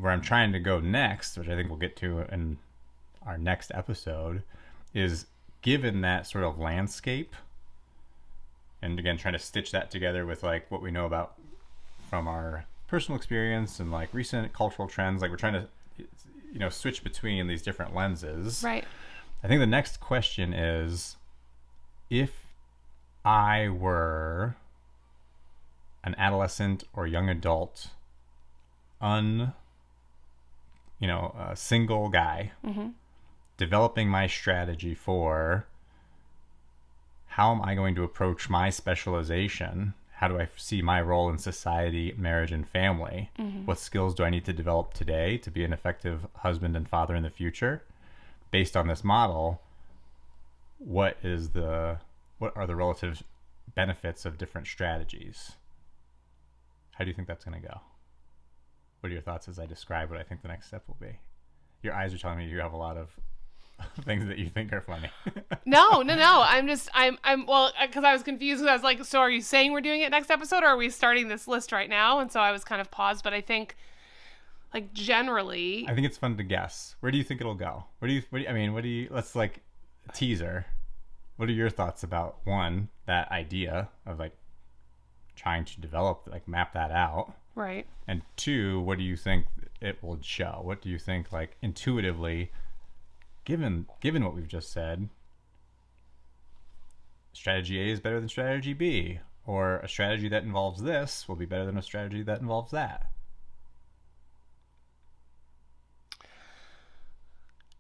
where I'm trying to go next, which I think we'll get to in our next episode, is given that sort of landscape, and again, trying to stitch that together with like what we know about from our personal experience and like recent cultural trends, like we're trying to, you know, switch between these different lenses. Right. I think the next question is, if I were an adolescent or young adult, a single guy, developing my strategy for how am I going to approach my specialization? How do I see my role in society, marriage, and family? What skills do I need to develop today to be an effective husband and father in the future? Based on this model, what are the relative benefits of different strategies? How do you think that's going to go? What are your thoughts as I describe what I think the next step will be? Your eyes are telling me you have a lot of things that you think are funny. No. Well, because I was confused. I was like, so are you saying we're doing it next episode, or are we starting this list right now? And so I was kind of paused, but I think, like, generally, I think it's fun to guess. Where do you think it'll go? Let's like teaser. What are your thoughts about, one, that idea of like trying to develop, like map that out? Right. And two, what do you think it will show? What do you think, like, intuitively, given what we've just said, strategy A is better than strategy B, or a strategy that involves this will be better than a strategy that involves that?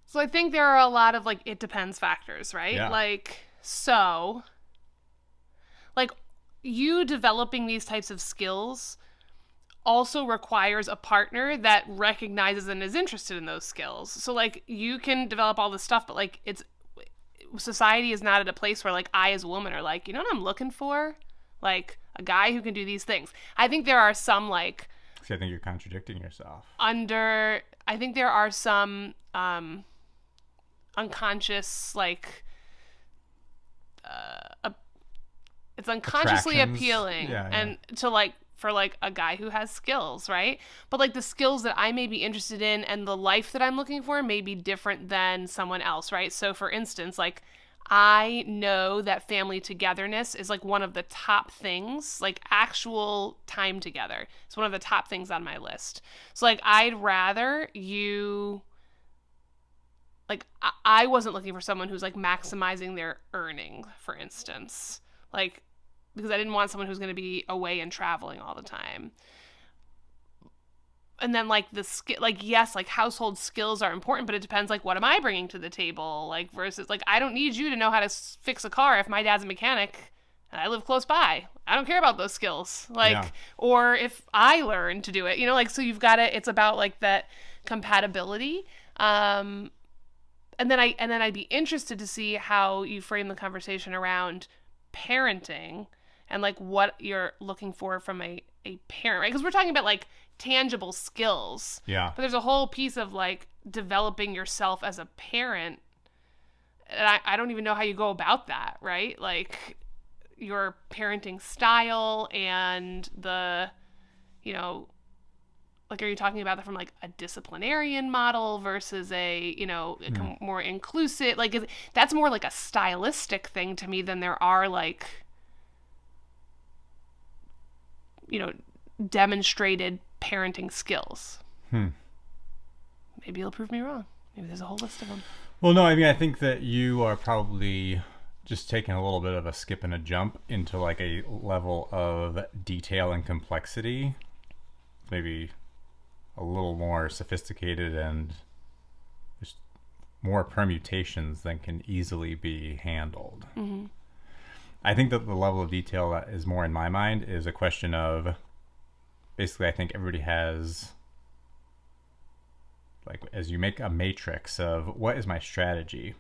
So I think there are a lot of, like, it depends factors, right? Yeah. Like, you developing these types of skills also requires a partner that recognizes and is interested in those skills. So, like, you can develop all this stuff, but, like, society is not at a place where, like, I as a woman are like, you know what I'm looking for? Like, a guy who can do these things. I think there are some, like... See, I think you're contradicting yourself. I think there are some unconscious, like... it's unconsciously appealing and to, like, for, like, a guy who has skills, right? But, like, the skills that I may be interested in and the life that I'm looking for may be different than someone else, right? So, for instance, like, I know that family togetherness is, like, one of the top things, like, actual time together. It's one of the top things on my list. So, like, I'd rather you... Like, I wasn't looking for someone who's, like, maximizing their earning, for instance. Like, because I didn't want someone who's going to be away and traveling all the time. And then, like, yes, like, household skills are important, but it depends, like, what am I bringing to the table? Like, versus, like, I don't need you to know how to fix a car if my dad's a mechanic and I live close by. I don't care about those skills. Like, or if I learn to do it, you know, like, so you've got to, it's about, like, that compatibility. And then I'd be interested to see how you frame the conversation around parenting and, like, what you're looking for from a parent, right? Because we're talking about, like, tangible skills. Yeah. But there's a whole piece of, like, developing yourself as a parent. And I don't even know how you go about that, right? Like, your parenting style and the, you know, like, are you talking about that from, like, a disciplinarian model versus a, you know, more inclusive? Like, that's more like a stylistic thing to me than there are, like, you know, demonstrated parenting skills. Maybe you'll prove me wrong. Maybe there's a whole list of them. Well, no, I mean, I think that you are probably just taking a little bit of a skip and a jump into, like, a level of detail and complexity. Maybe a little more sophisticated and just more permutations than can easily be handled. I think that the level of detail that is more in my mind is a question of, basically, I think everybody has, like, as you make a matrix of what is my strategy,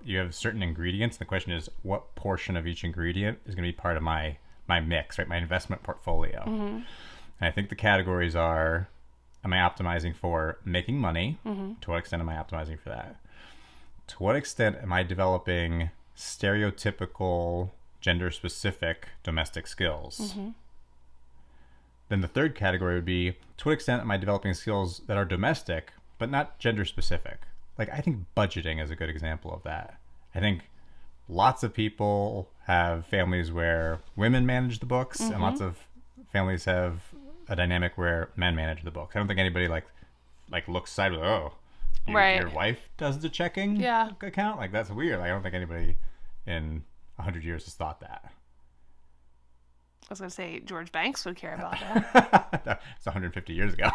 you have certain ingredients. The question is, what portion of each ingredient is going to be part of my mix, right? My investment portfolio. And I think the categories are, am I optimizing for making money? To what extent am I optimizing for that? To what extent am I developing stereotypical, gender-specific domestic skills? Then the third category would be, to what extent am I developing skills that are domestic, but not gender specific? Like, I think budgeting is a good example of that. I think lots of people have families where women manage the books, and lots of families have a dynamic where men manage the books. I don't think anybody like looks sideways. Oh, your wife does the checking account? Like, that's weird. Like, I don't think anybody in 100 years has thought that. I was going to say George Banks would care about that. It's 150 years ago.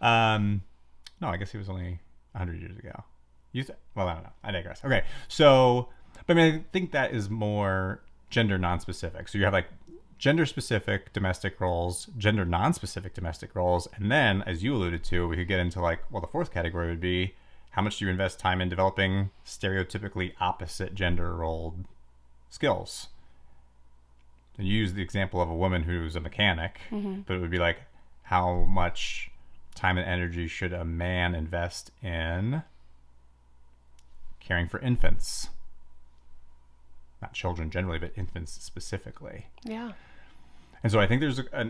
No, I guess he was only 100 years ago. Well, I don't know. I digress. Okay, so, but I mean, I think that is more gender non-specific. So you have like gender-specific domestic roles, gender non-specific domestic roles, and then, as you alluded to, we could get into like, well, the fourth category would be, how much do you invest time in developing stereotypically opposite gender-rolled skills? You use the example of a woman who's a mechanic, but it would be like, how much time and energy should a man invest in caring for infants? Not children generally, but infants specifically. Yeah. And so I think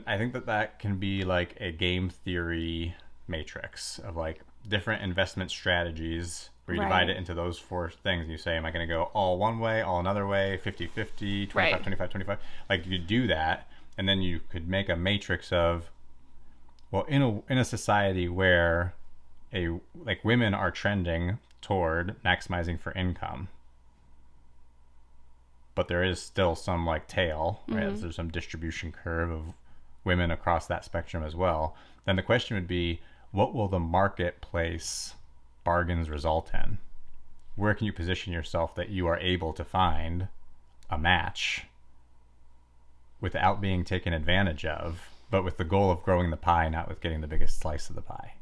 I think that can be like a game theory matrix of like different investment strategies where you divide it into those four things. And you say, am I going to go all one way, all another way, 50-50, 25-25-25? Like, you do that, and then you could make a matrix of, well, in a society where women are trending toward maximizing for income, but there is still some like tail, right? There's some distribution curve of women across that spectrum as well. Then the question would be, what will the marketplace bargains result in? Where can you position yourself that you are able to find a match without being taken advantage of, but with the goal of growing the pie, not with getting the biggest slice of the pie?